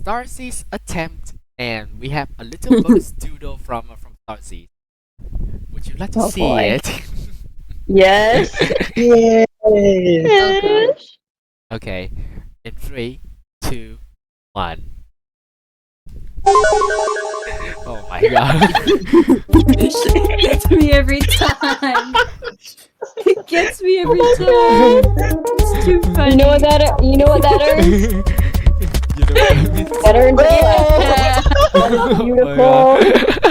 Starrzies attempt, and we have a little bonus doodle from Starrzies. Would you like to Oh, see boy. it? Yes. Yay! Oh gosh. Okay, in 3, 2, 1. Oh my god. It gets me every time. It gets me every Oh my time. It's too funny. You know what that? You know what that earns? You know what I mean? That earns Yeah. Oh my Beautiful. god.